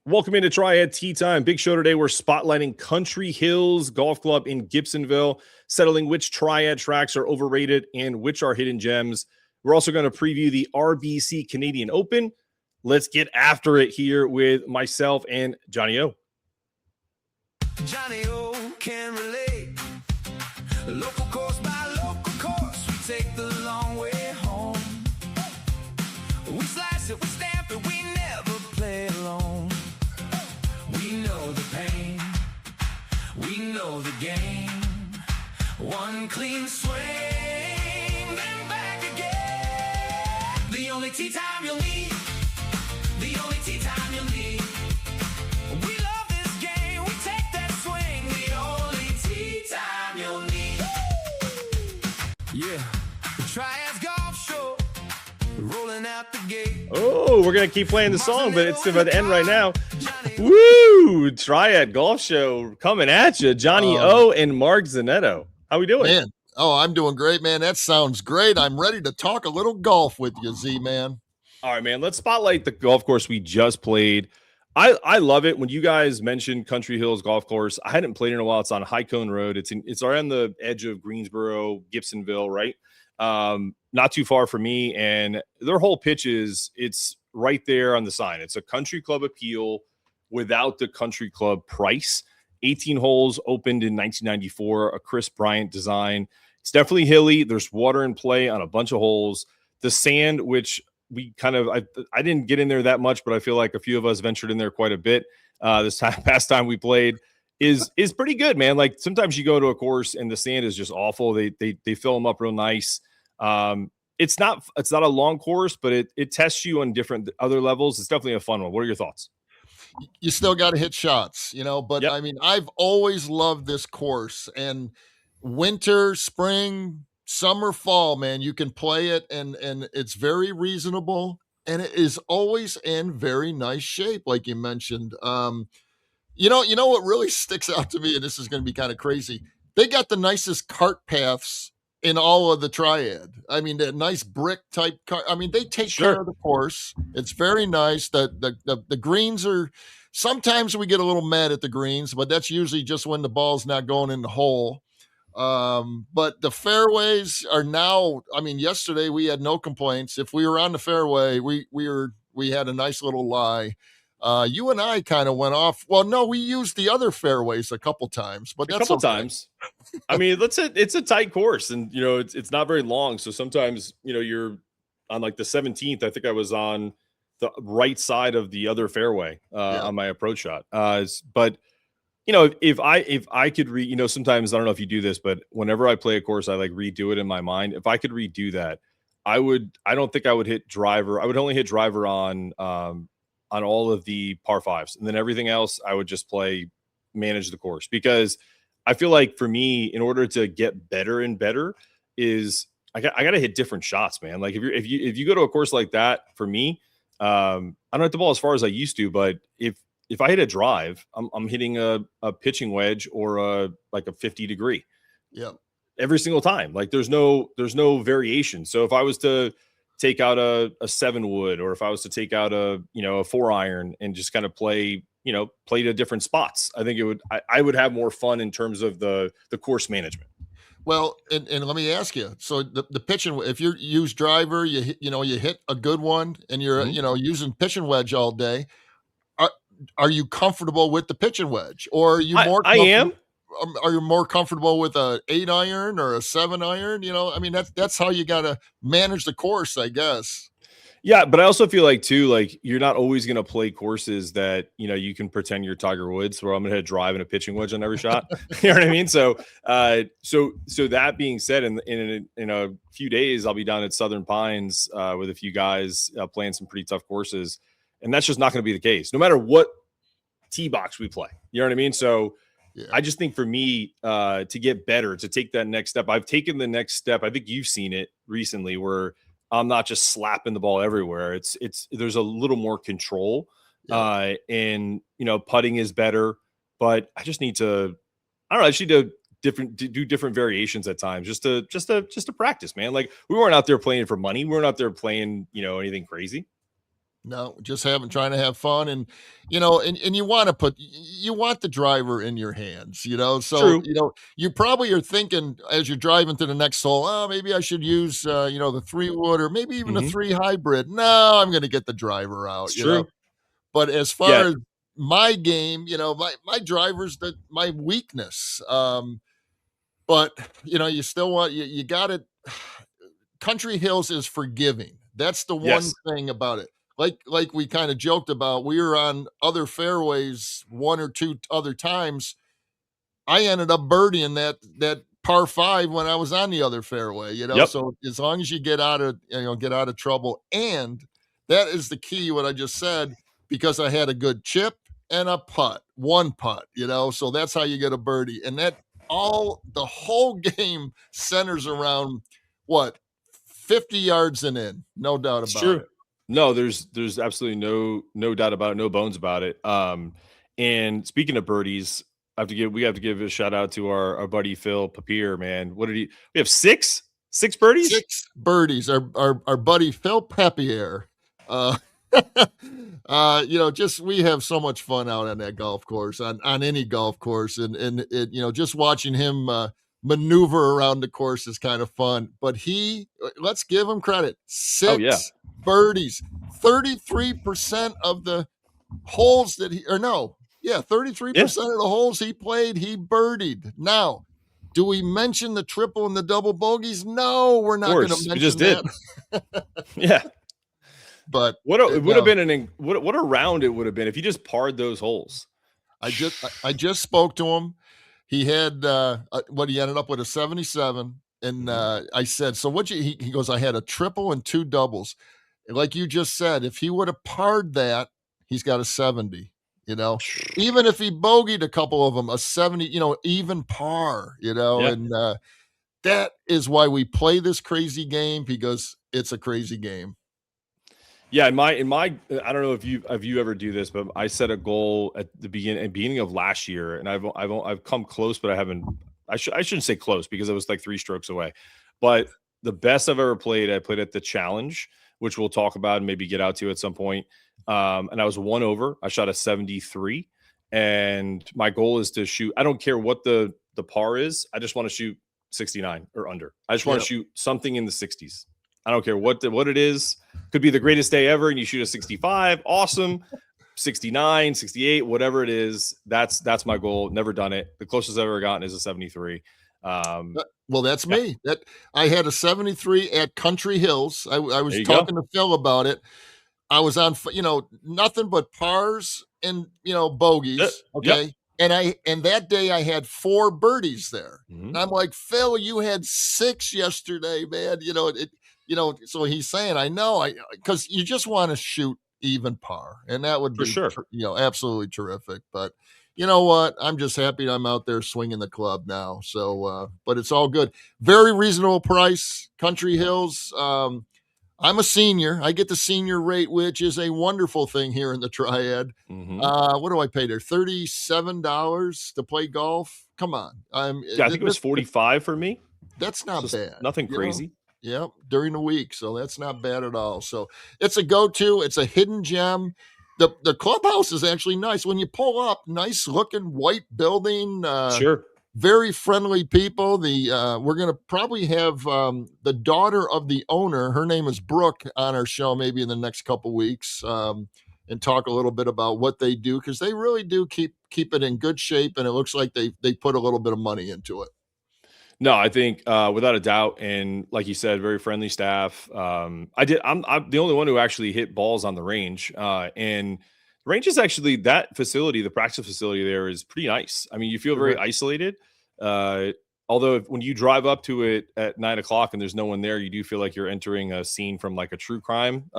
Welcome into Triad Tee Time. Big show today. We're spotlighting Country Hills Golf Club in Gibsonville, settling which Triad tracks are overrated and which are hidden gems. We're also going to preview the RBC Canadian Open. Let's get after it here with myself and Johnny O. Johnny O can relate. Local course by local course, we take the long way home. We slice it, we stamp it, we never play alone. We know the pain, we know the game. One clean swing, then back again. The only tee time you'll need, the only tee time you'll need. We love this game, we take that swing, the only tee time you'll need. Yeah, the Triad Golf Show, rolling out the gate. Oh, we're going to keep playing the song, but it's about to end right now. Woo! Triad Golf Show coming at you. Johnny O and Mark Zanetto. How we doing? Man, I'm doing great, man. That sounds great. I'm ready to talk a little golf with you, Z-Man. All right, man. Let's spotlight the golf course we just played. I love it when you guys mentioned Country Hills Golf Course. I hadn't played in a while. It's on High Cone Road. It's right on the edge of Greensboro, Gibsonville, right? Not too far from me. And their whole pitch it's right there on the sign. It's a country club appeal without the country club price. 18 holes, opened in 1994, a Chris Bryant design. It's definitely hilly. There's water in play on a bunch of holes. The sand, which we kind of, I didn't get in there that much, but I feel like a few of us ventured in there quite a bit. Past time we played is pretty good, man. Like sometimes you go to a course and the sand is just awful. They fill them up real nice. It's not a long course, but it tests you on different other levels. It's definitely a fun one. What are your thoughts? You still got to hit shots, but Yep. I mean, I've always loved this course, and winter, spring, summer, fall, man, you can play it and it's very reasonable, and it is always in very nice shape, like you mentioned. You know what really sticks out to me, and this is going to be kind of crazy. They got the nicest cart paths in all of the Triad. I mean, the nice brick type cart. I mean, they take care of the course. It's very nice. The greens are, sometimes we get a little mad at the greens, but that's usually just when the ball's not going in the hole. But the fairways are now, I mean, yesterday we had no complaints. If we were on the fairway, we had a nice little lie. You and I kind of went off. Well, no, we used the other fairways a couple times, but that's times. I mean, it's a tight course, and it's not very long. So sometimes you're on like the 17th. I think I was on the right side of the other fairway on my approach shot. But if I could sometimes I don't know if you do this, but whenever I play a course, I like redo it in my mind. If I could redo that, I would. I don't think I would hit driver. I would only hit driver on all of the par fives, and then everything else I would just manage the course, because I feel like for me, in order to get better and better, is I got to hit different shots, man. Like if you go to a course like that, for me, I don't hit the ball as far as I used to, but if I hit a drive, I'm hitting a pitching wedge or a 50 degree. Yeah. Every single time. Like there's no variation. So if I was to take out a 7 wood, or if I was to take out a 4 iron and just kind of play to different spots, I think I would have more fun in terms of the course management. Well, and let me ask you, so the pitching, if you use driver, you hit a good one, and you're using pitching wedge all day, are you comfortable with the pitching wedge, or are you more I am. Are you more comfortable with a 8 iron or a 7 iron? I mean, that's how you got to manage the course, I guess. Yeah, but I also feel like too, like you're not always going to play courses that you can pretend you're Tiger Woods, where I'm going to drive and a pitching wedge on every shot. You know what I mean? So, so that being said, in a few days, I'll be down at Southern Pines with a few guys playing some pretty tough courses, and that's just not going to be the case, no matter what tee box we play. You know what I mean? So. Yeah. I just think for me to get better, to take that next step, I've taken the next step. I think you've seen it recently, where I'm not just slapping the ball everywhere. There's a little more control, and putting is better, but I just need to, I just need to do different variations at times, just to practice, man. Like we weren't out there playing for money. We weren't out there playing, anything crazy. No, just trying to have fun. And, and you want to you want the driver in your hands, so, True. you probably are thinking as you're driving to the next hole, oh, maybe I should use, the 3-wood or maybe even a Hmm. 3 hybrid. No, I'm going to get the driver out, It's true. but as far Yeah. as my game, my driver's my weakness. But you still you got it. Country Hills is forgiving. That's the one Yes. thing about it. Like we kind of joked about, we were on other fairways one or two other times. I ended up birdieing that par 5 when I was on the other fairway, Yep. So as long as you get out of trouble, and that is the key, what I just said, because I had a good chip and a putt, one putt, so that's how you get a birdie. And the whole game centers around what, 50 yards and in, no doubt It's about true. it. No, there's absolutely no doubt about it, no bones about it. And speaking of birdies, we have to give a shout out to our buddy Phil Papier, man. What did we have six birdies? 6 birdies. Our buddy Phil Papier. Uh, just we have so much fun out on that golf course, on any golf course, and it, just watching him maneuver around the course is kind of fun. But let's give him credit. Oh yeah. 6 birdies, 33% of the holes that he, or no, yeah, 33% Yeah. of the holes he played, he birdied. Now, do we mention the triple and the double bogeys? No, we're not going to We mention just did. that. Yeah. But It would have been what a round it would have been if you just parred those holes. I just spoke to him. He had what he ended up with a 77, and I said, "So what you?" He goes, "I had a triple and 2 doubles." And like you just said, if he would have parred that, he's got a 70. Even if he bogeyed a couple of them, a 70, even par. Yeah. And that is why we play this crazy game, because it's a crazy game. Yeah, in my I don't know if you ever do this, but I set a goal at the beginning of last year, and I've come close, but I haven't. I shouldn't say close because I was like 3 strokes away. But the best I've ever played, I played at the Challenge, which we'll talk about and maybe get out to at some point. And I was 1 over. I shot a 73, and my goal is to shoot. I don't care what the par is. I just want to shoot 69 or under. I just want to shoot something in the 60s. I don't care what it is. Could be the greatest day ever and you shoot a 65. Awesome. 69, 68, whatever it is. That's my goal. Never done it. The closest I've ever gotten is a 73. Well, that's me. That I had a 73 at Country Hills. I was talking to Phil about it. I was on, nothing but pars and, bogeys. Okay. Yep. And that day I had 4 birdies there. Mm-hmm. And I'm like, Phil, you had 6 yesterday, man. So he's saying, I know, because you just want to shoot even par, and that would be, sure, absolutely terrific. But you know what? I'm just happy I'm out there swinging the club now. So, but it's all good. Very reasonable price, Country Hills. I'm a senior. I get the senior rate, which is a wonderful thing here in the Triad. Mm-hmm. What do I pay there? $37 to play golf. Come on. I think it was 45 for me. That's not bad. Nothing crazy. Yeah, during the week. So that's not bad at all. So it's a go-to. It's a hidden gem. The clubhouse is actually nice. When you pull up, nice looking white building. Sure. Very friendly people. We're going to probably have the daughter of the owner, her name is Brooke, on our show maybe in the next couple weeks, and talk a little bit about what they do, because they really do keep it in good shape, and it looks like they put a little bit of money into it. No, I think without a doubt, and like you said, very friendly staff. I'm the only one who actually hit balls on the range, and the range is actually, that facility, the practice facility there, is pretty nice. I mean, you feel very isolated. Although when you drive up to it at 9:00 and there's no one there, you do feel like you're entering a scene from like a true crime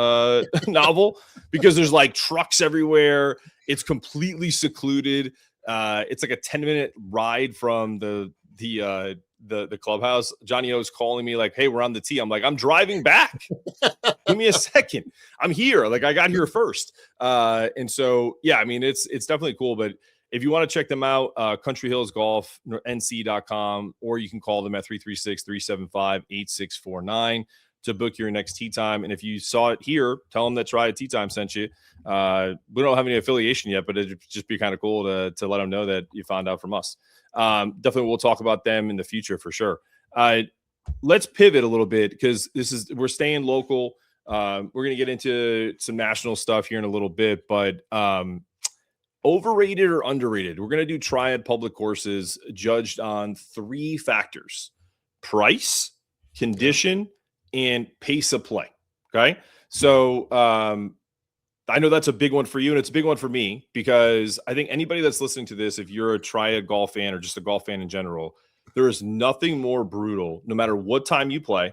novel, because there's like trucks everywhere. It's completely secluded. It's like a 10-minute ride from the clubhouse. Johnny O's calling me like, "Hey, we're on the tee." I'm like, "I'm driving back. Give me a second. I'm here. Like, I got here first." And so, yeah, I mean, it's definitely cool. But if you want to check them out, Country Hills Golf, NC.com, or you can call them at 336-375-8649. to book your next tee time. And if you saw it here, tell them that Triad Tee Time sent you. We don't have any affiliation yet, but it'd just be kind of cool to let them know that you found out from us. Definitely we'll talk about them in the future for sure. Let's pivot a little bit because we're staying local. We're going to get into some national stuff here in a little bit, but overrated or underrated? We're going to do Triad public courses judged on 3 factors: price, condition, and pace of play. Okay. So I know that's a big one for you, and it's a big one for me because I think anybody that's listening to this, if you're a Triad golf fan or just a golf fan in general, there is nothing more brutal, no matter what time you play,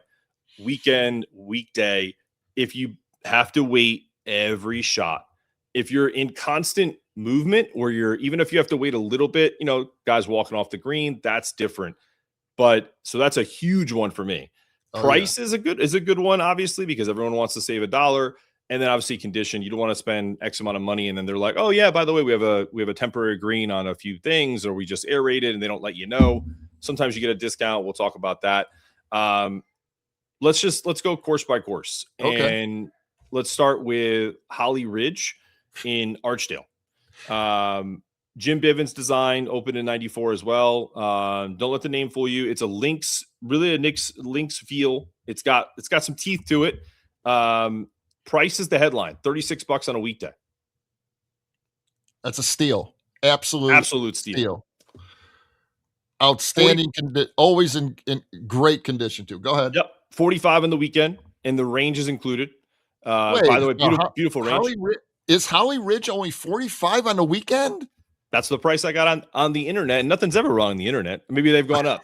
weekend, weekday, if you have to wait every shot. If you're in constant movement where even if you have to wait a little bit, guys walking off the green, that's different. But so that's a huge one for me. Price is a good one, obviously, because everyone wants to save $1. And then obviously condition, you don't want to spend X amount of money. And then they're like, oh yeah, by the way, we have a temporary green on a few things, or we just aerated and they don't let you know. Sometimes you get a discount. We'll talk about that. Let's go course by course. Okay. And let's start with Holly Ridge in Archdale. Jim Bivens design, opened in 94 as well. Don't let the name fool you. It's a Lynx feel. It's got some teeth to it. Price is the headline, $36 on a weekday. That's a steal. Absolute steal. Outstanding, always in great condition too. Go ahead. Yep, 45 on the weekend, and the range is included. By the way, beautiful range. Is Holly Ridge only 45 on the weekend? That's the price I got on the internet, and nothing's ever wrong on the internet. Maybe they've gone up.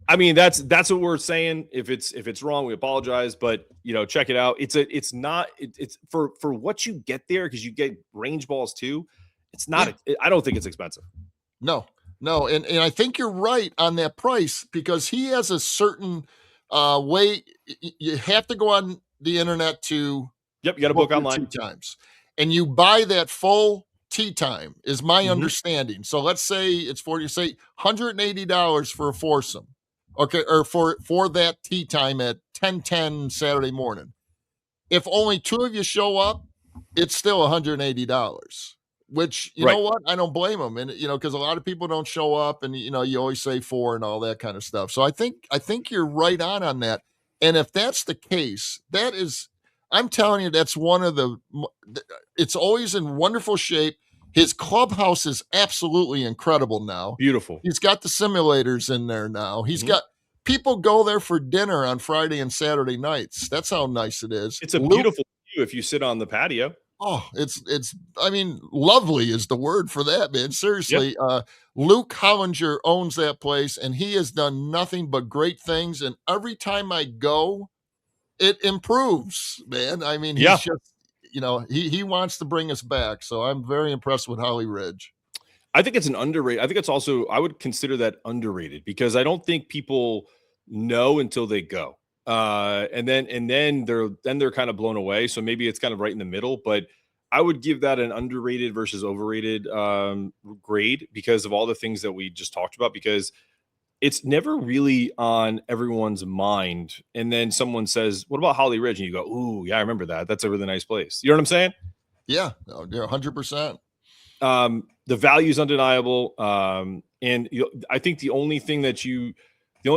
I mean, that's what we're saying. If it's wrong, we apologize. But check it out. It's for what you get there, because you get range balls too. It's not. Yeah. I don't think it's expensive. No, and I think you're right on that price, because he has a certain way. You have to go on the internet to. Yep, you got to book online 2 times, and you buy that full tee time, is my understanding. So let's say it's $180 for a foursome. Okay, or for that tee time at 10:10 Saturday morning. If only 2 of you show up, it's still $180. Which you know what? I don't blame them, and because a lot of people don't show up, and you always say 4 and all that kind of stuff. So I think you're right on that. And if that's the case, I'm telling you, that's one of it's always in wonderful shape. His clubhouse is absolutely incredible now. Beautiful. He's got the simulators in there now. He's got people go there for dinner on Friday and Saturday nights. That's how nice it is. It's a beautiful view if you sit on the patio. Oh, lovely is the word for that, man. Seriously. Yep. Luke Hollinger owns that place, and he has done nothing but great things. And every time I go, it improves, man. I mean, he's just, he wants to bring us back. So I'm very impressed with Holly Ridge. I think it's an underrated. I think it's also, I would consider that underrated, because I don't think people know until they go. And then they're kind of blown away. So maybe it's kind of right in the middle, but I would give that an underrated versus overrated grade, because of all the things that we just talked about, because it's never really on everyone's mind. And then someone says, what about Holly Ridge? And you go, ooh, yeah, I remember that. That's a really nice place. You know what I'm saying? Yeah, 100%. The value is undeniable. And I think the only thing that I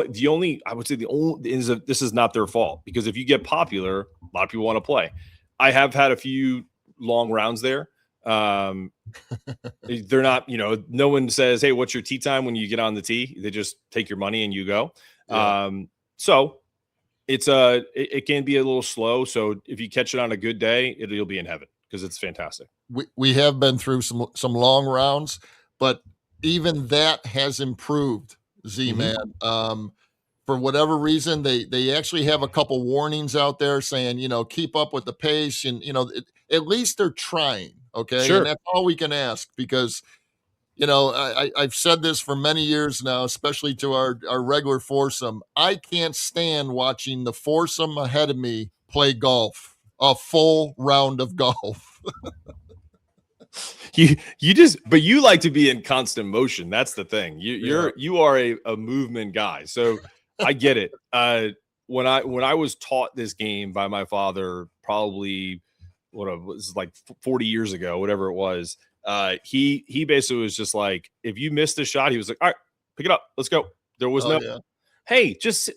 would say is this is not their fault, because if you get popular, a lot of people want to play. I have had a few long rounds there. They're not, no one says, hey, what's your tee time when you get on the tee? They just take your money and you go. Yeah. So it can be a little slow. So if you catch it on a good day, you'll be in heaven, because it's fantastic. We have been through some long rounds, but even that has improved, Z-Man. For whatever reason, they actually have a couple warnings out there saying, keep up with the pace, and, at least they're trying. Okay. Sure. And that's all we can ask, because, I've said this for many years now, especially to our regular foursome. I can't stand watching the foursome ahead of me play golf, a full round of golf. But you like to be in constant motion. That's the thing. You are a movement guy. So I get it. when I was taught this game by my father, probably what it was like 40 years ago, whatever it was. He basically was just like, if you missed a shot, he was like, all right, pick it up, let's go. There was no, hey, just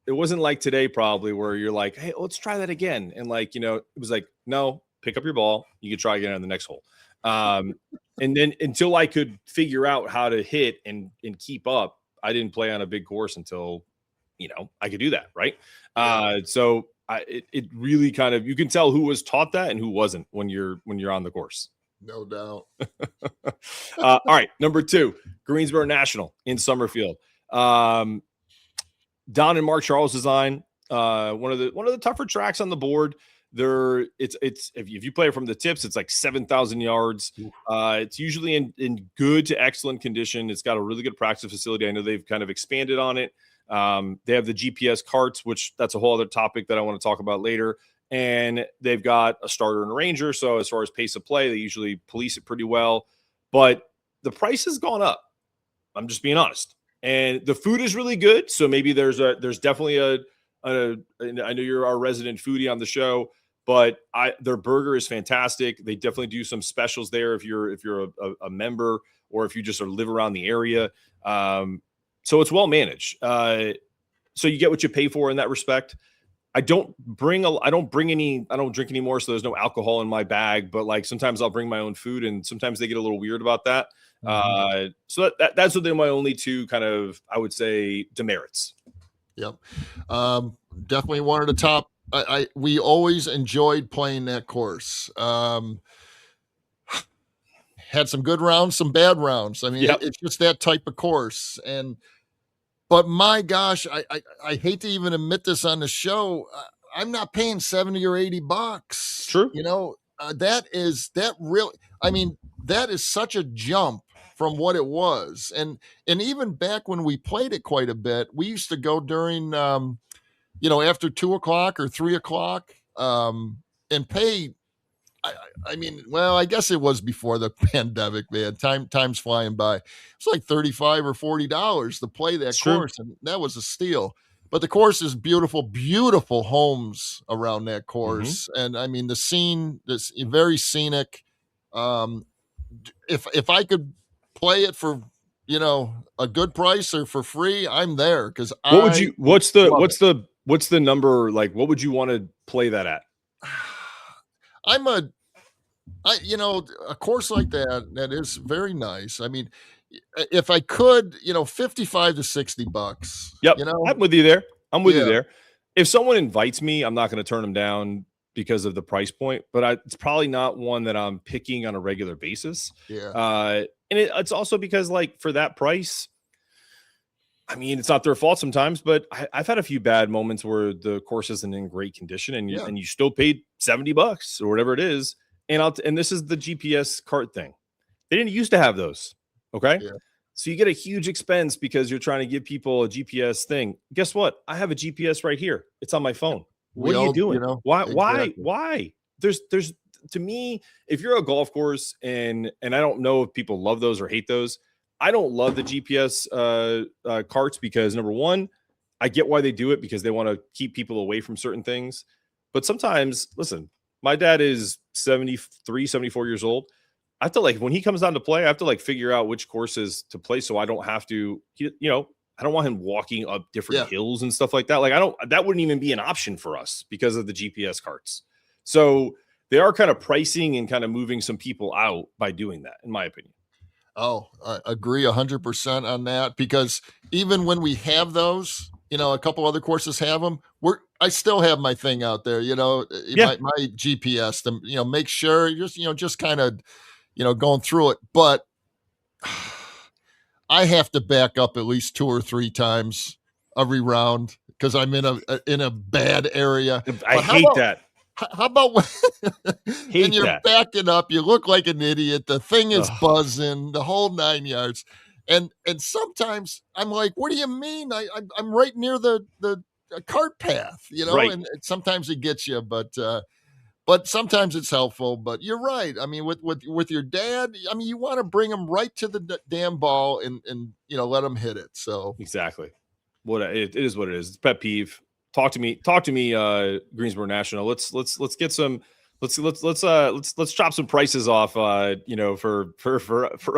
it wasn't like today probably where you're like, hey, let's try that again. And like, it was like, no, pick up your ball. You can try again on the next hole. And then until I could figure out how to hit and keep up, I didn't play on a big course until, I could do that. Right. So it really kind of, you can tell who was taught that and who wasn't when you're on the course. No doubt. All right. Number 2, Greensboro National in Summerfield. Don and Mark Charles design, one of the tougher tracks on the board. It's if you play from the tips, it's like 7,000 yards. It's usually in good to excellent condition. It's got a really good practice facility. I know they've kind of expanded on it. They have the GPS carts, which that's a whole other topic that I want to talk about later. And they've got a starter and a ranger. So as far as pace of play, they usually police it pretty well. But the price has gone up. I'm just being honest. And the food is really good. So maybe there's definitely I know you're our resident foodie on the show, but their burger is fantastic. They definitely do some specials there if you're a member or if you just live around the area. So it's well managed. So you get what you pay for in that respect. I don't drink anymore, so there's no alcohol in my bag, but like sometimes I'll bring my own food and sometimes they get a little weird about that. So that's what they're my only 2 kind of, I would say, demerits. Yep. Definitely one of the top. We always enjoyed playing that course. Had some good rounds, some bad rounds. I mean, it's just that type of course. But my gosh, I hate to even admit this on the show. I'm not paying $70 or $80. True. That is such a jump from what it was. And even back when we played it quite a bit, we used to go during, after 2:00 or 3:00, and pay. I guess it was before the pandemic, man. Time's flying by. It's like $35 or $40 to play that course, and that was a steal. But the course is beautiful, beautiful homes around that course, and I mean the scene is very scenic. If I could play it for a good price or for free, I'm there because what's the number, like what would you want to play that at? A course like that is very nice. I mean, if I could, $55 to $60. Yep. I'm with you there. You there. If someone invites me, I'm not going to turn them down because of the price point, but it's probably not one that I'm picking on a regular basis. Yeah. And it's also because like for that price, I mean, it's not their fault sometimes, but I've had a few bad moments where the course isn't in great condition and you still paid $70 or whatever it is. And this is the GPS cart thing. They didn't used to have those. Okay. Yeah. So you get a huge expense because you're trying to give people a GPS thing. Guess what? I have a GPS right here. It's on my phone. What are you doing? Why? Exactly. Why? There's to me, if you're a golf course and I don't know if people love those or hate those. I don't love the GPS carts because number one, I get why they do it because they want to keep people away from certain things. But sometimes, listen, my dad is 73, 74 years old. I have to when he comes down to play, I have to figure out which courses to play. So I don't have to, I don't want him walking up different hills and stuff like that. That wouldn't even be an option for us because of the GPS carts. So they are kind of pricing and kind of moving some people out by doing that, in my opinion. Oh, I agree 100% on that because even when we have those, a couple other courses have them. I still have my thing out there, my GPS to, make sure you're just kind of, going through it. But I have to back up at least 2 or 3 times every round because I'm in a bad area. I hate that. How about when you're backing up, you look like an idiot. The thing is buzzing, the whole 9 yards. And sometimes I'm like, what do you mean? I'm right near the cart path, right. And sometimes it gets you, but sometimes it's helpful. But you're right. I mean, with your dad, I mean, you want to bring him right to the damn ball and let him hit it. So exactly. It is what it is. It's pet peeve. talk to me, Greensboro National. Let's get some. Let's chop some prices off. For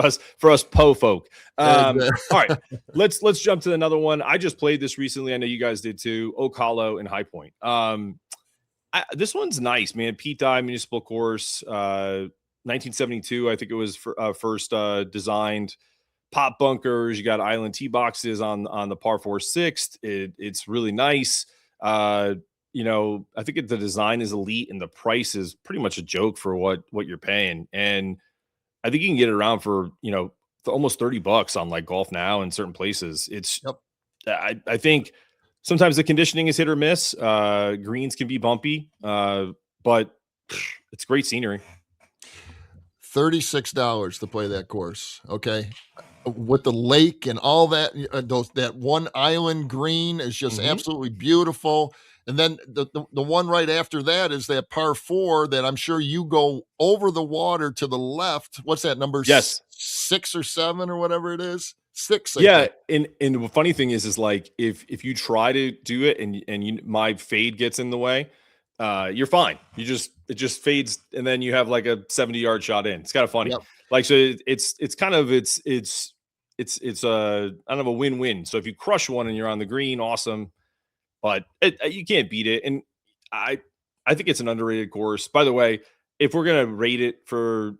us Po folk. Exactly. All right, let's jump to another one. I just played this recently. I know you guys did too. Oak Hollow and High Point. This one's nice, man. Pete Dye Municipal Course, 1972. I think it was first designed. Pop bunkers. You got island tee boxes on the par 4 sixth. It's really nice. I think the design is elite and the price is pretty much a joke for what you're paying. And I think you can get it around for almost $30 on like Golf Now in certain places. It's I think sometimes the conditioning is hit or miss. Greens can be bumpy, but it's great scenery. $36 to play that course. Okay. With the lake and all that, that one island green is just absolutely beautiful. And then the one right after that is that par 4 that I'm sure you go over the water to the left. What's that number? Yes. 6 or 7 or whatever it is. 6. Yeah. And the funny thing is like, if you try to do it and my fade gets in the way, you're fine. It just fades. And then you have like a 70-yard shot in. It's kind of funny. Yep. Like, so it's a kind of a win-win. So if you crush one and you're on the green, awesome, but you can't beat it. And I think it's an underrated course. By the way, if we're gonna rate it for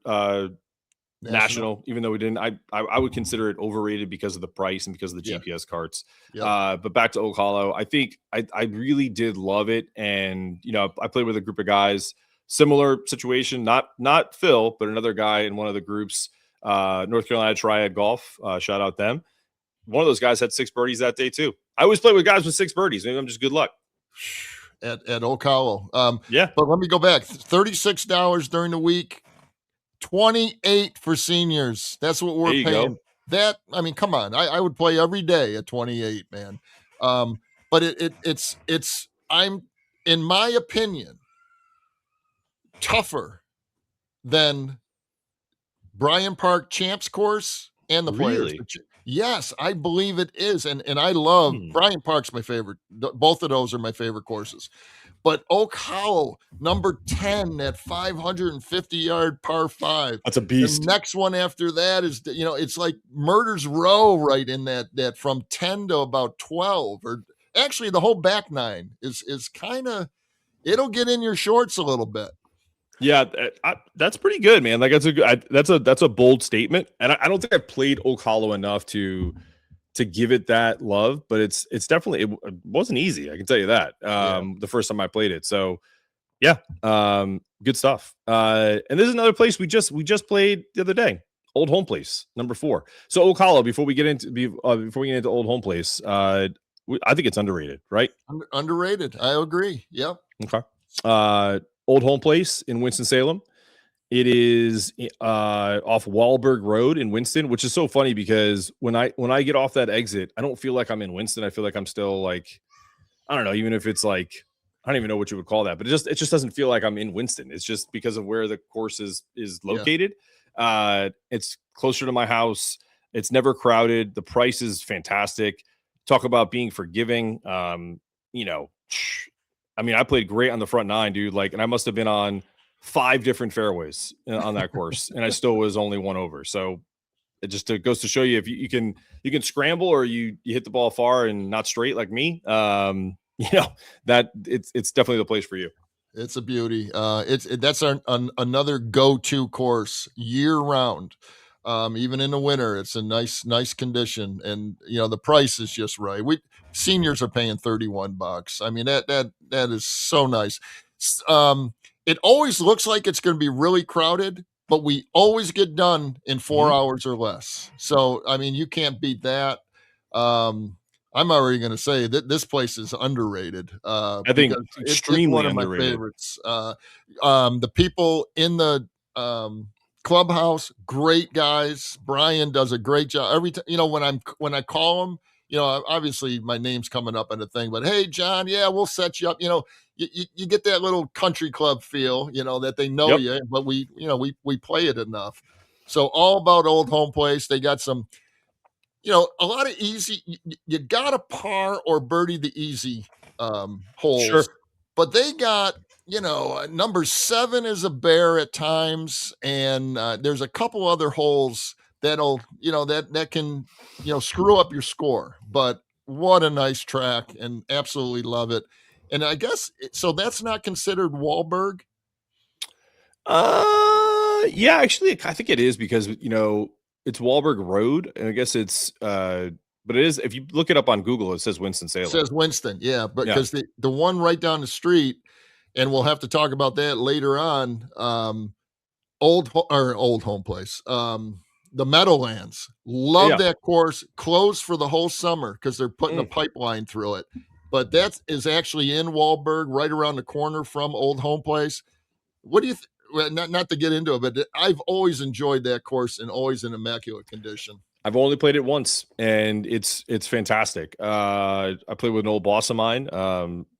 national, even though we didn't, I would consider it overrated because of the price and because of the GPS carts. But back to Oak Hollow, I think I really did love it. And I played with a group of guys, similar situation, not Phil, but another guy in one of the groups. North Carolina Triad Golf, shout out them. One of those guys had 6 birdies that day too. I always play with guys with 6 birdies. Maybe I'm just good luck at Oak Hollow. But let me go back. $36 during the week, 28 for seniors. That's what we're paying. That, I mean, come on. I would play every day at 28, man. But it's I'm, in my opinion, tougher than Bryan Park Champs course and the Players. Really? Yes, I believe it is. And I love Bryan Park's my favorite. Both of those are my favorite courses. But Oak Hollow, number 10, at 550-yard par 5. That's a beast. The next one after that is, it's like Murder's Row right in that from 10 to about 12. Or actually, the whole back 9 is kind of, it'll get in your shorts a little bit. Yeah, that's pretty good, man. Like that's a bold statement, and I don't think I've played Oak Hollow enough to give it that love. But it's definitely, it wasn't easy. I can tell you that. The first time I played it, so yeah, good stuff. And this is another place we just played the other day. Old Home Place, number 4. So Oak Hollow. Before we get into Old Home Place, I think it's underrated, right? Underrated. I agree. Yep. Okay. Old Home Place in Winston-Salem. It is off Wahlberg Road in Winston, which is so funny because when I get off that exit, I don't feel like I'm in Winston. I feel like I'm still like, I don't know, even if it's like, I don't even know what you would call that, but it just doesn't feel like I'm in Winston. It's just because of where the course is located. It's closer to my house. It's never crowded. The price is fantastic. Talk about being forgiving. I mean, I played great on the front 9, dude. Like, and I must have been on 5 different fairways on that course, and I still was only 1 over. So it just goes to show you if you can scramble or you hit the ball far and not straight like me. That it's definitely the place for you. It's a beauty. That's another go-to course year round. Even in the winter, it's a nice condition, and the price is just right. Seniors are paying $31. I mean, that is so nice. It always looks like it's going to be really crowded, but we always get done in 4 hours or less. So, I mean, you can't beat that. I'm already going to say that this place is underrated. I think extremely it's one of underrated. My favorites. The people in the clubhouse, great guys. Brian does a great job every time. When I call him, obviously my name's coming up on the thing, but hey, John, yeah, we'll set you up. You get that little country club feel, that they know you, but we play it enough. So all about Old Home Place. They got some, a lot of easy. You got to par or birdie the easy holes, Sure. but they got, number 7 is a bear at times, and there's a couple other holes that'll, that can, screw up your score. But what a nice track, and absolutely love it. And I guess so. That's not considered Wahlberg. Yeah, actually, I think it is because it's Wahlberg Road, and I guess but it is. If you look it up on Google, it says Winston It Salem. says Winston, yeah, but Yeah. because the one right down the street, and we'll have to talk about that later on. Old home place. The Meadowlands. Love Yeah. that course. Closed for the whole summer because they're putting a pipeline through it. But that is actually in Wahlberg, right around the corner from Old Home Place. What do you? Well, not to get into it, but I've always enjoyed that course and always in immaculate condition. I've only played it once, and it's fantastic. I played with an old boss of mine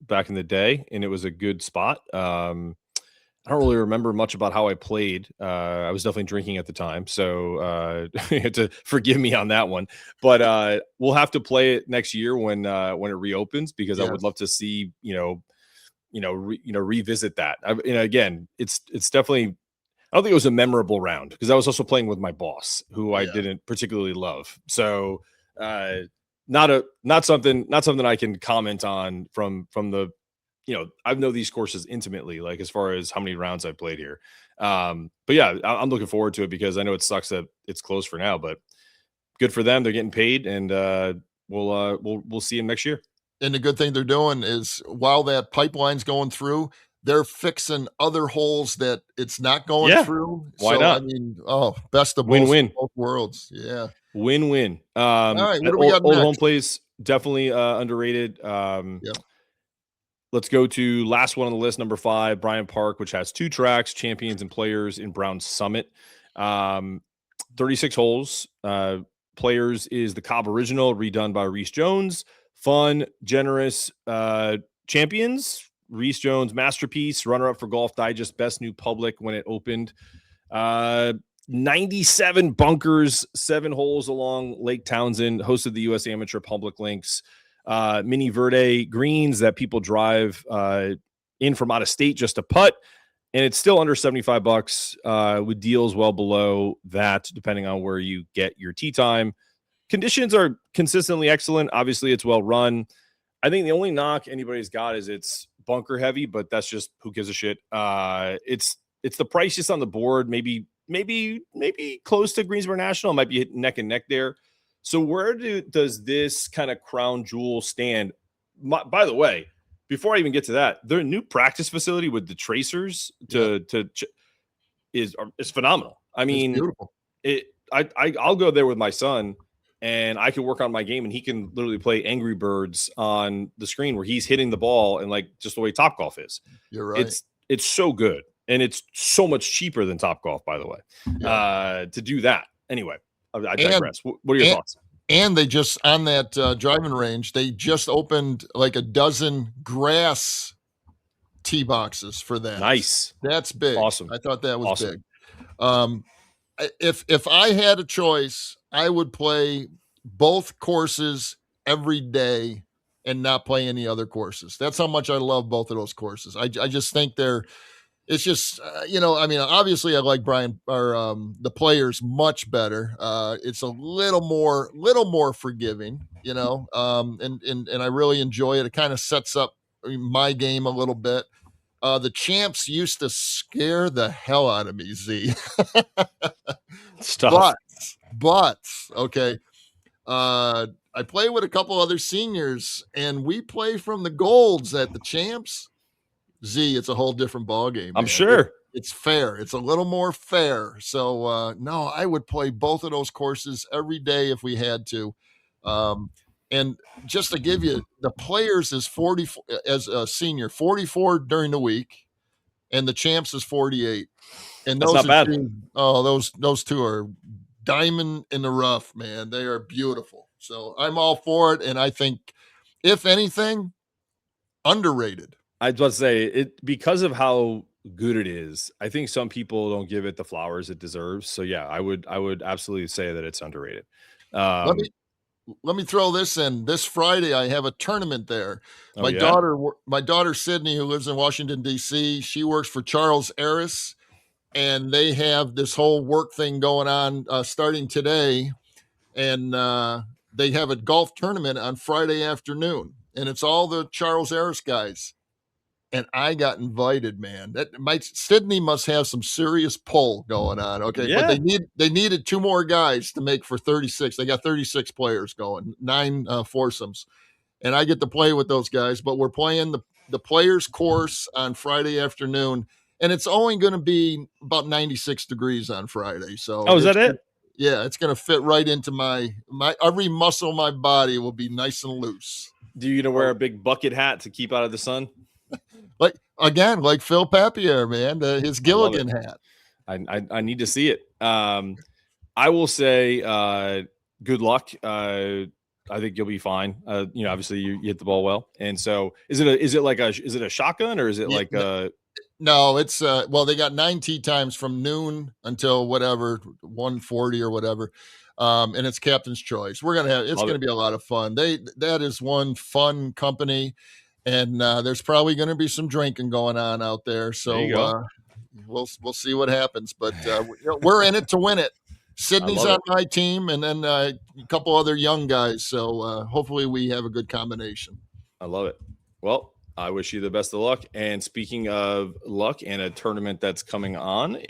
back in the day, and it was a good spot. I don't really remember much about how I played. I was definitely drinking at the time, so you have to forgive me on that one. But we'll have to play it next year when it reopens, because I would love to see revisit that. Again, it's definitely. I don't think it was a memorable round because I was also playing with my boss, who I didn't particularly love. So not something I can comment on from the. I know these courses intimately, like as far as how many rounds I've played here. But yeah, I'm looking forward to it because I know it sucks that it's closed for now, but good for them. They're getting paid, and we'll see them next year. And the good thing they're doing is while that pipeline's going through, they're fixing other holes that it's not going through. Why so, not? I mean, best of Win-win. both worlds. Yeah. Win-win. All right. What do we old, got old next? home plays, definitely underrated. Yep. Let's go to last one on the list, number 5, Bryant Park, which has 2 tracks, Champions and Players in Brown Summit. 36 holes. Players is the Cobb Original, redone by Reese Jones. Fun, generous. Champions, Reese Jones, masterpiece, runner-up for Golf Digest, best new public when it opened. 97 bunkers, 7 holes along Lake Townsend, hosted the U.S. Amateur Public Links. Mini Verde greens that people drive in from out of state just to putt, and it's still under $75 with deals well below that, depending on where you get your tee time. Conditions are consistently excellent. Obviously, it's well run. I think the only knock anybody's got is it's bunker heavy, but that's just who gives a shit. It's the price just on the board. Maybe close to Greensboro National. It might be neck and neck there. So where does this kind of crown jewel stand? By the way, before I even get to that, their new practice facility with the tracers is phenomenal. I mean, it's beautiful. I'll go there with my son, and I can work on my game, and he can literally play Angry Birds on the screen where he's hitting the ball, and like just the way Topgolf is. You're right. It's so good, and it's so much cheaper than Topgolf, by the way, to do that. Anyway, I digress. What are your thoughts? And they just, on that driving range, they just opened like a dozen grass tee boxes for that. Nice. That's big. Awesome. I thought that was big. If I had a choice, I would play both courses every day and not play any other courses. That's how much I love both of those courses. I just think it's just, I mean, obviously I like the Players much better. It's a little more forgiving, and I really enjoy it. It kind of sets up my game a little bit. The Champs used to scare the hell out of me, Z. Stop. But okay. I play with a couple other seniors, and we play from the golds at the Champs. Z, it's a whole different ballgame. I'm sure. It's fair. It's a little more fair. So no, I would play both of those courses every day if we had to. And just to give you, the Players is 40 as a senior, 44 during the week, and the Champs is 48. And that's those not are bad. Those two are diamond in the rough, man. They are beautiful. So I'm all for it, and I think, if anything, underrated. I was about to say it because of how good it is. I think some people don't give it the flowers it deserves. So yeah, I would absolutely say that it's underrated. let me throw this in. This Friday, I have a tournament there. Oh, My yeah? daughter Sydney, who lives in Washington D.C., she works for Charles Harris, and they have this whole work thing going on starting today, and they have a golf tournament on Friday afternoon, and it's all the Charles Harris guys. And I got invited, man. Sydney must have some serious pull going on. Okay, but Yeah. they needed 2 more guys to make for 36. They got 36 players going, 9 foursomes, and I get to play with those guys. But we're playing the players course on Friday afternoon, and it's only going to be about 96 degrees on Friday. So Oh, is that it? yeah, it's going to fit right into my every muscle of my body will be nice and loose. Do you gonna wear a big bucket hat to keep out of the sun? Like Phil Papier, man, his Gilligan hat. I need to see it. I will say, good luck. I think you'll be fine. Obviously you hit the ball well, and so is it a shotgun or is it like a? No, it's they got 9 tee times from noon until whatever 1:40 or whatever. And it's captain's choice. It's gonna be a lot of fun. That is one fun company, and there's probably gonna be some drinking going on out there. So we'll see what happens. But we're in it to win it. Sydney's on my team, and then a couple other young guys. So hopefully we have a good combination. I love it. Well, I wish you the best of luck. And speaking of luck and a tournament that's coming on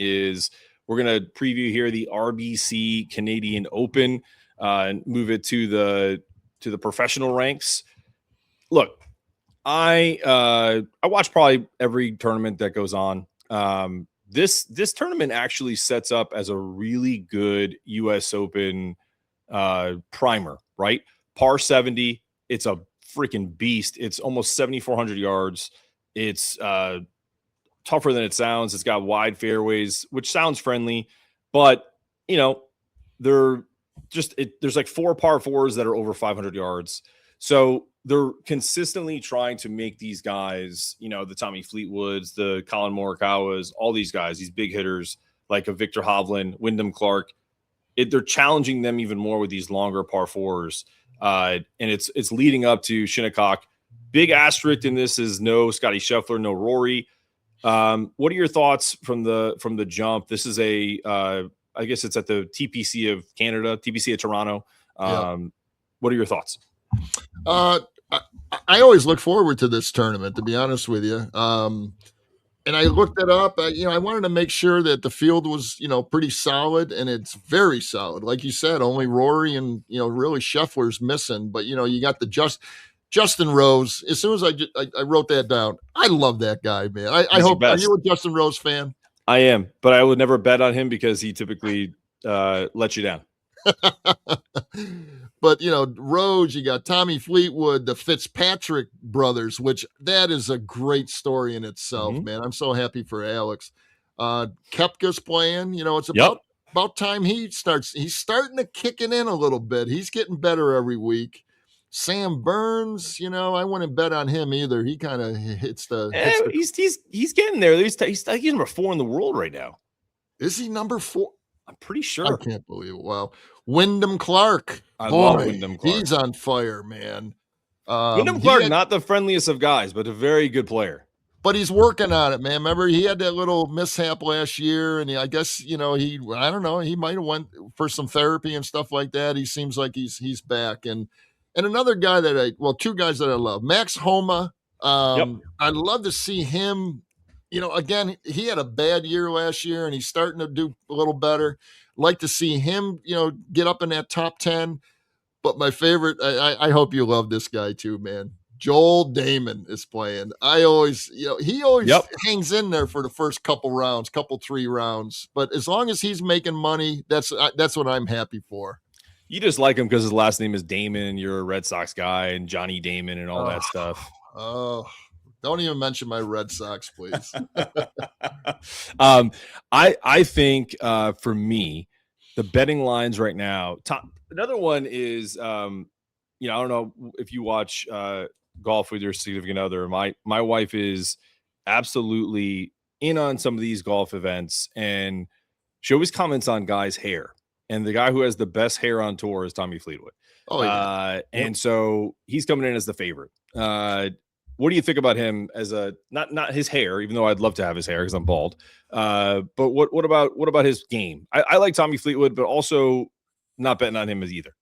we're going to preview here the RBC Canadian Open and move it to the professional ranks. Look, I watch probably every tournament that goes on. This tournament actually sets up as a really good US Open primer, right? Par 70. It's a freaking beast. It's almost 7,400 yards. It's tougher than it sounds. It's got wide fairways, which sounds friendly, but there's like 4 par 4s that are over 500 yards. So they're consistently trying to make these guys, the Tommy Fleetwoods, the Colin Morikawas, all these guys, these big hitters like a Victor Hovland, Wyndham Clark. They're challenging them even more with these longer par 4s. And it's leading up to Shinnecock. Big asterisk in this is no Scotty Scheffler, no Rory. What are your thoughts from the jump? This is I guess it's at the TPC of Canada, TPC of Toronto. What are your thoughts? I always look forward to this tournament, to be honest with you. And I looked it up. I wanted to make sure that the field was, pretty solid, and it's very solid. Like you said, only Rory and, really Scheffler's missing. But, you got the Justin Rose. As soon as I wrote that down, I love that guy, man. I hope. Are you a Justin Rose fan? I am, but I would never bet on him because he typically lets you down. But, Rose, you got Tommy Fleetwood, the Fitzpatrick brothers, which that is a great story in itself, man. I'm so happy for Alex. Koepka's playing, it's about time he's starting to kick it in a little bit. He's getting better every week. Sam Burns, I wouldn't bet on him either. He kind of hits the. He's getting there. He's number 4 in the world right now. Is he number 4? I'm pretty sure. I can't believe it. Wow. Wyndham Clark. I love Wyndham Clark. He's on fire, man. Wyndham Clark, not the friendliest of guys, but a very good player. But he's working on it, man. Remember, he had that little mishap last year, and I guess, I don't know, he might have went for some therapy and stuff like that. He seems like he's back. And another guy two guys that I love, Max Homa. I'd love to see him. Again, he had a bad year last year, and he's starting to do a little better. Like to see him, get up in that top 10. But my favorite, I hope you love this guy too, man. Joel Dahmen is playing. He always hangs in there for the first couple 3 rounds. But as long as he's making money, that's what I'm happy for. You just like him because his last name is Damon. You're a Red Sox guy, and Johnny Damon and all that stuff. Oh, don't even mention my Red Sox, please. I think for me, the betting lines right now. Another one is, I don't know if you watch golf with your significant other. My wife is absolutely in on some of these golf events, and she always comments on guys' hair. and the guy who has the best hair on tour is Tommy Fleetwood. Oh yeah. And so he's coming in as the favorite. What do you think about him as a not his hair, even though I'd love to have his hair because I'm bald. But what about his game? I like Tommy Fleetwood, but also not betting on him as either.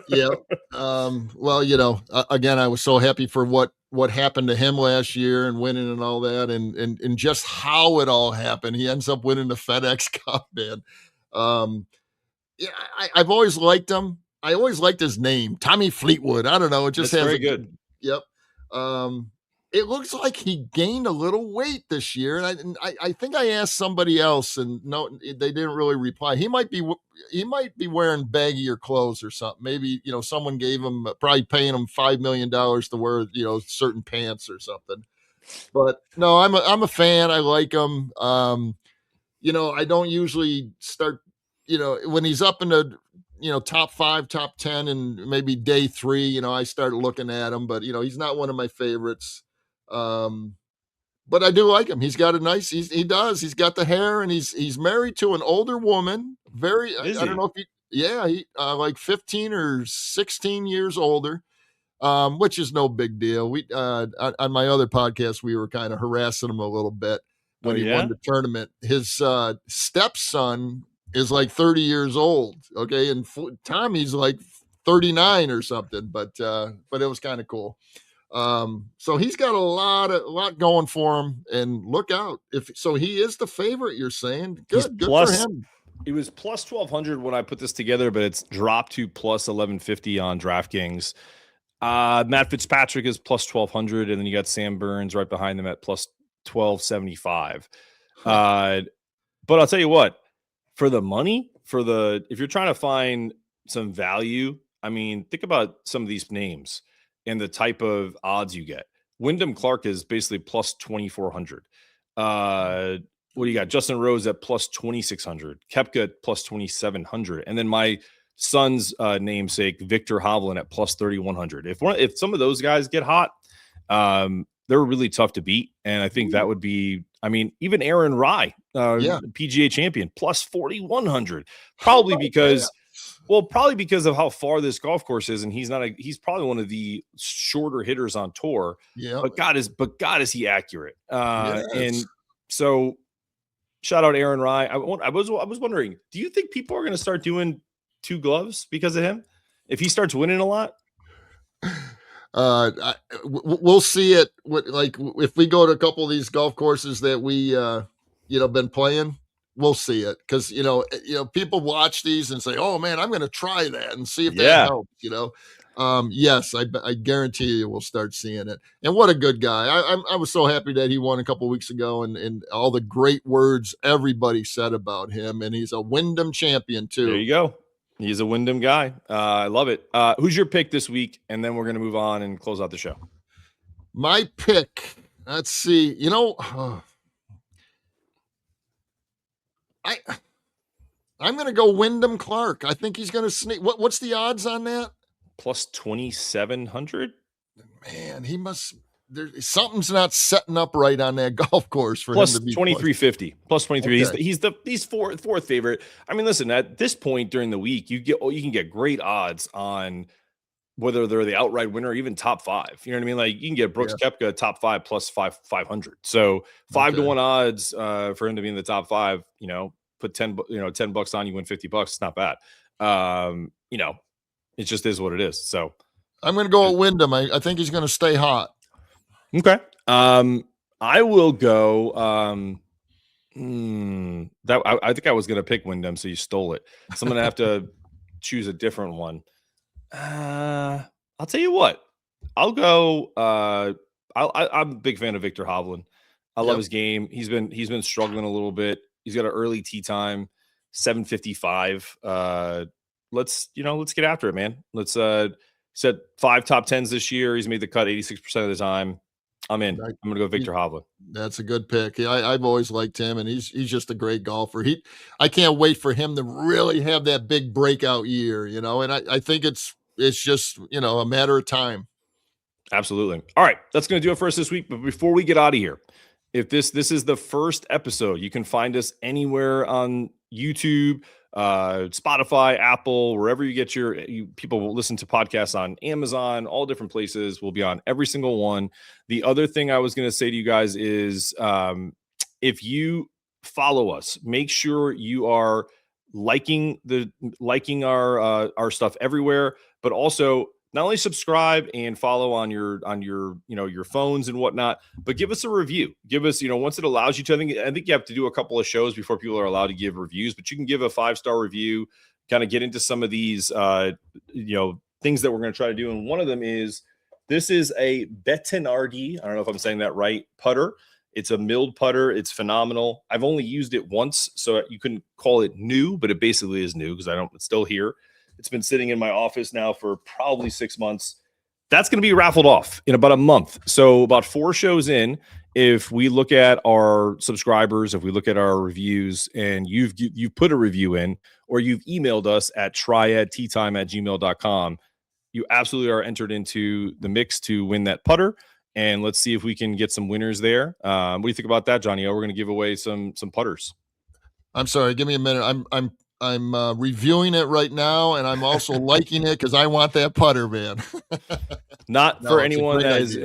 Yeah. Well, again, I was so happy for what happened to him last year and winning and all that, and just how it all happened. He ends up winning the FedEx Cup, man. Yeah, I've always liked him. I always liked his name, Tommy Fleetwood. I don't know. It just That's has very good. Yep. It looks like he gained a little weight this year, and I think I asked somebody else, and no, they didn't really reply. He might be wearing baggier clothes or something. Maybe someone gave him probably paying him $5 million to wear certain pants or something. But no, I'm a fan. I like him. I don't usually start. When he's up in the top 5, top 10, and maybe day 3, I start looking at him, but he's not one of my favorites. But I do like him. He's got a nice, he's got the hair, and he's married to an older woman. I don't know if he like 15 or 16 years older. Which is no big deal. We on my other podcast, we were kind of harassing him a little bit when he won the tournament. His stepson is like 30 years old. Okay. And Tommy's like 39 or something, but it was kind of cool. So he's got a lot going for him, and look out. He is the favorite, you're saying. Good for him. It was plus 1,200 when I put this together, but it's dropped to plus 1,150 on DraftKings. Matt Fitzpatrick is plus 1,200, and then you got Sam Burns right behind them at plus 1,275. But I'll tell you what, for the money, if you're trying to find some value, I mean, think about some of these names and the type of odds you get. Wyndham Clark is basically plus 2,400. What do you got? Justin Rose at plus 2,600. Koepka at plus 2,700. And then my son's namesake, Victor Hovland, at plus 3,100. If some of those guys get hot, they're really tough to beat. And I think that would be, even Aaron Rai, PGA champion, plus 4,100. Probably because of how far this golf course is, and he's probably one of the shorter hitters on tour. Yeah. But God is he accurate. Yes. And so shout out Aaron Rai. I was wondering, do you think people are going to start doing 2 gloves because of him if he starts winning a lot? We'll see it. If we go to a couple of these golf courses that we been playing, we'll see it, because people watch these and say, oh man, I'm going to try that and see if that helps. Yes, I guarantee you we'll start seeing it. And what a good guy. I was so happy that he won a couple of weeks ago, and all the great words everybody said about him. And he's a Wyndham champion too. There you go. He's a Wyndham guy. I love it. Who's your pick this week? And then we're going to move on and close out the show. My pick, let's see, I'm going to go Wyndham Clark. I think he's going to sneak. What's the odds on that? Plus 2,700. Man, he must. Something's not setting up right on that golf course for plus him to be 2,350. Plus 23. Okay. He's fourth favorite. Listen, at this point during the week, you can get great odds on whether they're the outright winner or even top 5. You know what I mean? Like, you can get Brooks Koepka top 5 plus 500. So 5 to 1 odds for him to be in the top 5. Put $10 on, you win $50. It's not bad. It just is what it is. So I'm going to go at Wyndham. I think he's going to stay hot. Okay. I will go. I think I was going to pick Wyndham, so you stole it. So I'm going to have to choose a different one. I'll tell you what. I'll go. I'm a big fan of Victor Hovland. I love his game. He's been struggling a little bit. He's got an early tee time, 7:55. Let's get after it, man. Let's set 5 top 10s this year. He's made the cut 86% of the time. I'm in. I'm going to go Victor Hovland. That's a good pick. I've always liked him, and he's just a great golfer. I can't wait for him to really have that big breakout year, and I think it's just, a matter of time. Absolutely. All right. That's going to do it for us this week. But before we get out of here, if this is the first episode, you can find us anywhere on YouTube, Spotify, Apple, wherever you get people will listen to podcasts on Amazon, all different places. We'll be on every single one. The other thing I was going to say to you guys is if you follow us, make sure you are liking our stuff everywhere, but also not only subscribe and follow on your your phones and whatnot, but give us a review. Give us, once it allows you to, I think you have to do a couple of shows before people are allowed to give reviews, but you can give a 5-star review, kind of get into some of these things that we're going to try to do. And one of them is, this is a Bettinardi, I don't know if I'm saying that right, putter. It's a milled putter. It's phenomenal. I've only used it once, so you can call it new, but it basically is new because it's still here. It's been sitting in my office now for probably 6 months. That's going to be raffled off in about a month. So about 4 shows in, if we look at our subscribers, if we look at our reviews, and you've put a review in, or you've emailed us at triadteetime@gmail.com, you absolutely are entered into the mix to win that putter. And let's see if we can get some winners there. What do you think about that, Johnny? We're going to give away some putters. I'm sorry. Give me a minute. I'm reviewing it right now, and I'm also liking it because I want that putter, man. Not for anyone that is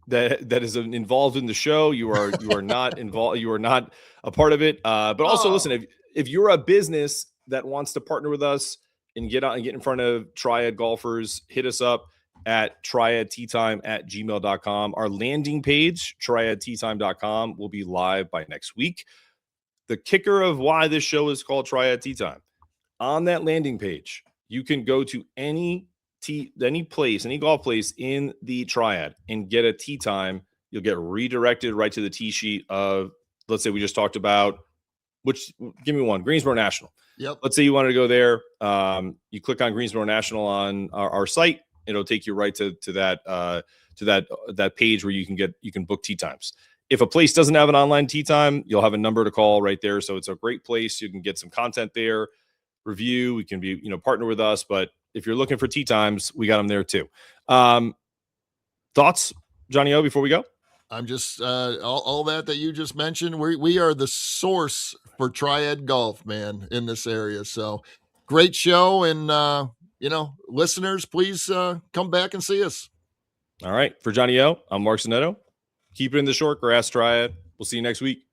that is involved in the show. You are not involved. You are not a part of it. But also, listen, if you're a business that wants to partner with us and get in front of Triad golfers, hit us up at triadteetime@gmail.com. Our landing page, triadteetime.com, will be live by next week. The kicker of why this show is called Triad Tee Time, on that landing page, you can go to any golf place in the Triad and get a tee time. You'll get redirected right to the tee sheet of, let's say we just talked about, give me one, Greensboro National. Yep. Let's say you wanted to go there. You click on Greensboro National on our site. It'll take you right to that page where you can book tee times. If a place doesn't have an online tee time, you'll have a number to call right there. So it's a great place. You can get some content there, review. We can be, partner with us. But if you're looking for tee times, we got them there too. Thoughts, Johnny O, before we go? I'm just all that you just mentioned. We are the source for Triad Golf, man, in this area. So great show, and listeners, please come back and see us. All right, for Johnny O, I'm Mark Zanetto. Keep it in the short grass, Triad. We'll see you next week.